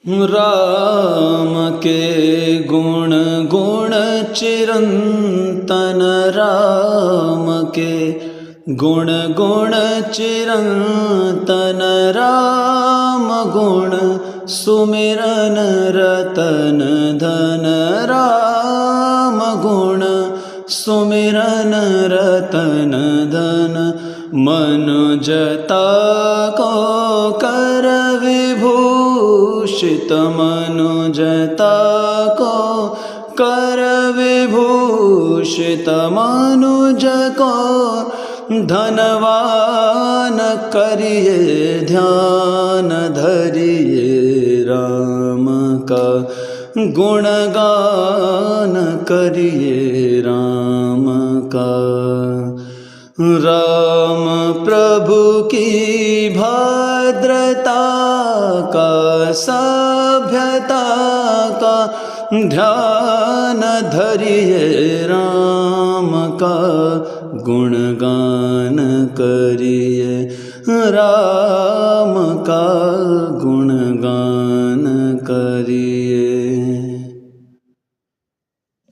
राम के गुण गुण चिरंतन, राम के गुण गुण चिरंतन, राम गुण सुमिरन रतन धन, राम गुण सुमिरन रतन धन। मनुजता को कर विभूषित, मनुजता को कर विभूषित, मनुज को धनवान करिए ध्यान धरिए, राम का गुणगान करिए राम का। राम प्रभु की भद्रता का, सभ्यता का ध्यान धरिए, राम का गुणगान करिए, राम का गुणगान